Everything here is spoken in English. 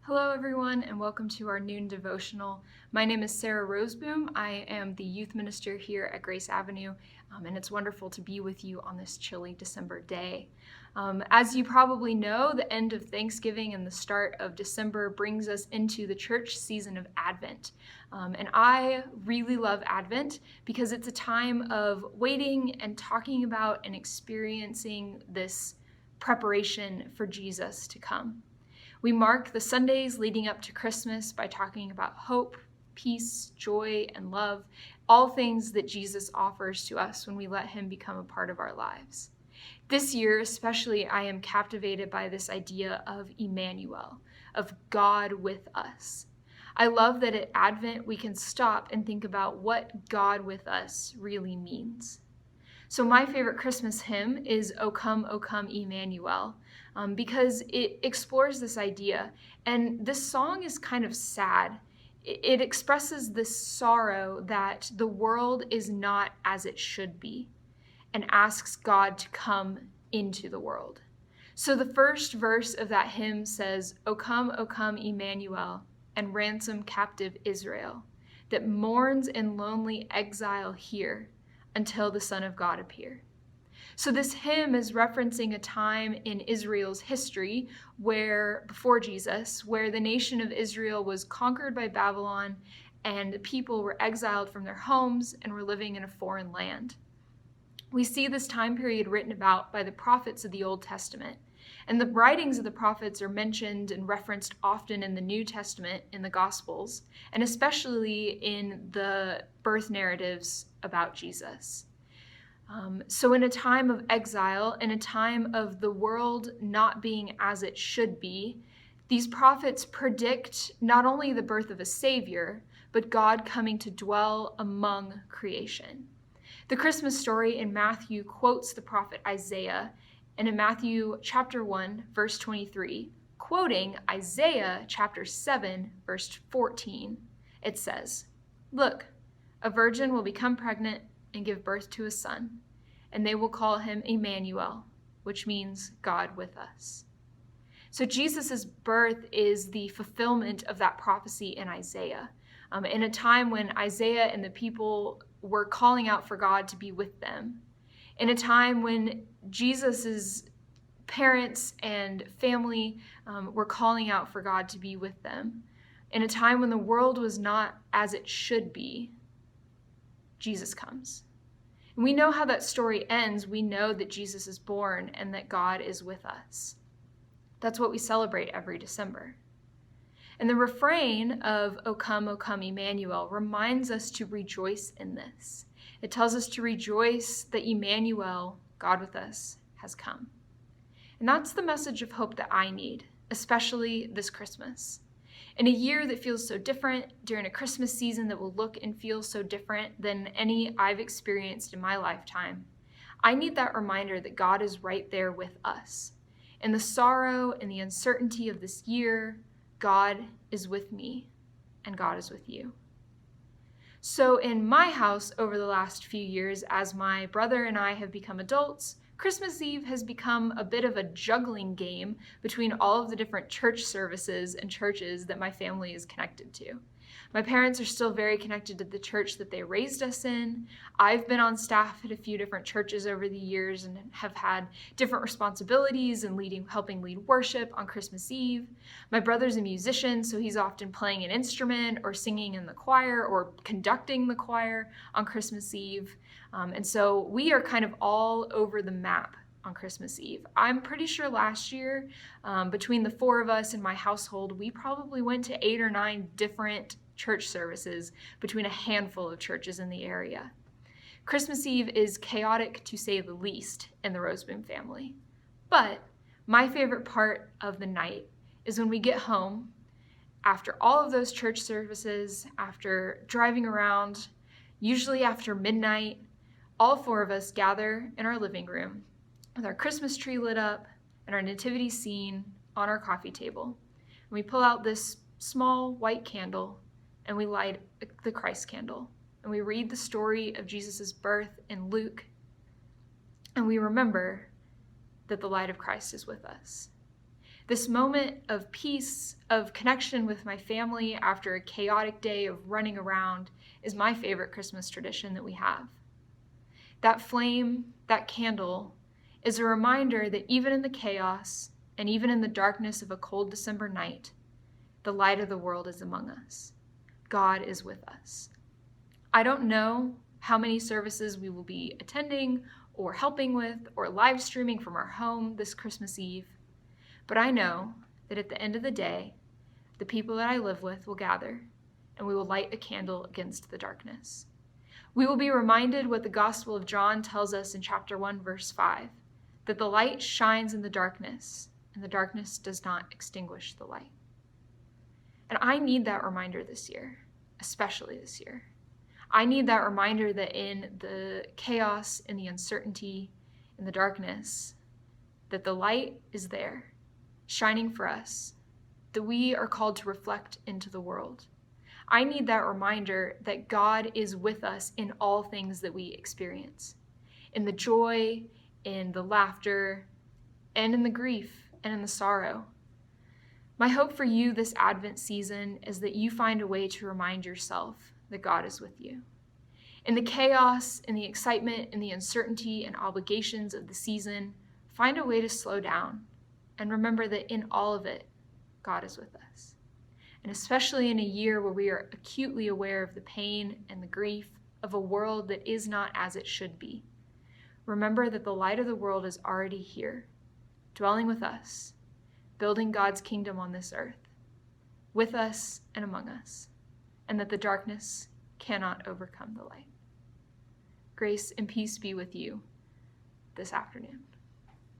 Hello, everyone, and welcome to our noon devotional. My name is Sarah Roseboom. I am the youth minister here at Grace Avenue, and it's wonderful to be with you on this chilly December day. As you probably know, the end of Thanksgiving and the start of December brings us into the church season of Advent. And I really love Advent because it's a time of waiting and talking about and experiencing this preparation for Jesus to come. We mark the Sundays leading up to Christmas by talking about hope, peace, joy, and love, all things that Jesus offers to us when we let him become a part of our lives. This year, especially, I am captivated by this idea of Emmanuel, of God with us. I love that at Advent we can stop and think about what God with us really means. So my favorite Christmas hymn is O Come, Emmanuel, because it explores this idea. And this song is kind of sad. It expresses this sorrow that the world is not as it should be and asks God to come into the world. So the first verse of that hymn says, O come, Emmanuel, and ransom captive Israel, that mourns in lonely exile here, until the Son of God appear. So this hymn is referencing a time in Israel's history before Jesus, where the nation of Israel was conquered by Babylon and the people were exiled from their homes and were living in a foreign land. We see this time period written about by the prophets of the Old Testament. And the writings of the prophets are mentioned and referenced often in the New Testament, in the Gospels, and especially in the birth narratives about Jesus. So in a time of exile, in a time of the world not being as it should be, these prophets predict not only the birth of a Savior, but God coming to dwell among creation. The Christmas story in Matthew quotes the prophet Isaiah, and in Matthew chapter 1, verse 23, quoting Isaiah chapter 7, verse 14, it says, Look, a virgin will become pregnant and give birth to a son, and they will call him Emmanuel, which means God with us. So Jesus' birth is the fulfillment of that prophecy in Isaiah. In a time when Isaiah and the people were calling out for God to be with them. In a time when Jesus's parents and family were calling out for God to be with them. In a time when the world was not as it should be, Jesus comes. And we know how that story ends. We know that Jesus is born and that God is with us. That's what we celebrate every December. And the refrain of O come, Emmanuel reminds us to rejoice in this. It tells us to rejoice that Emmanuel, God with us, has come. And that's the message of hope that I need, especially this Christmas. In a year that feels so different, during a Christmas season that will look and feel so different than any I've experienced in my lifetime, I need that reminder that God is right there with us. In the sorrow and the uncertainty of this year, God is with me, and God is with you. So in my house over the last few years, as my brother and I have become adults, Christmas Eve has become a bit of a juggling game between all of the different church services and churches that my family is connected to. My parents are still very connected to the church that they raised us in. I've been on staff at a few different churches over the years and have had different responsibilities in helping lead worship on Christmas Eve. My brother's a musician, so he's often playing an instrument or singing in the choir or conducting the choir on Christmas Eve. And so we are kind of all over the map on Christmas Eve. I'm pretty sure last year, between the four of us in my household, we probably went to 8 or 9 different church services between a handful of churches in the area. Christmas Eve is chaotic, to say the least, in the Roseboom family. But my favorite part of the night is when we get home, after all of those church services, after driving around, usually after midnight, all 4 of us gather in our living room with our Christmas tree lit up and our nativity scene on our coffee table. And we pull out this small white candle and we light the Christ candle. And we read the story of Jesus' birth in Luke. And we remember that the light of Christ is with us. This moment of peace, of connection with my family after a chaotic day of running around, is my favorite Christmas tradition that we have. That flame, that candle, is a reminder that even in the chaos and even in the darkness of a cold December night, the light of the world is among us. God is with us. I don't know how many services we will be attending or helping with or live streaming from our home this Christmas Eve, but I know that at the end of the day, the people that I live with will gather and we will light a candle against the darkness. We will be reminded what the Gospel of John tells us in chapter 1, verse 5, that the light shines in the darkness, and the darkness does not extinguish the light. And I need that reminder this year, especially this year. I need that reminder that in the chaos, in the uncertainty, in the darkness, that the light is there, shining for us, that we are called to reflect into the world. I need that reminder that God is with us in all things that we experience, in the joy, in the laughter, and in the grief, and in the sorrow. My hope for you this Advent season is that you find a way to remind yourself that God is with you. In the chaos, in the excitement, in the uncertainty and obligations of the season, find a way to slow down and remember that in all of it, God is with us. And especially in a year where we are acutely aware of the pain and the grief of a world that is not as it should be, remember that the light of the world is already here, dwelling with us, building God's kingdom on this earth, with us and among us, and that the darkness cannot overcome the light. Grace and peace be with you this afternoon.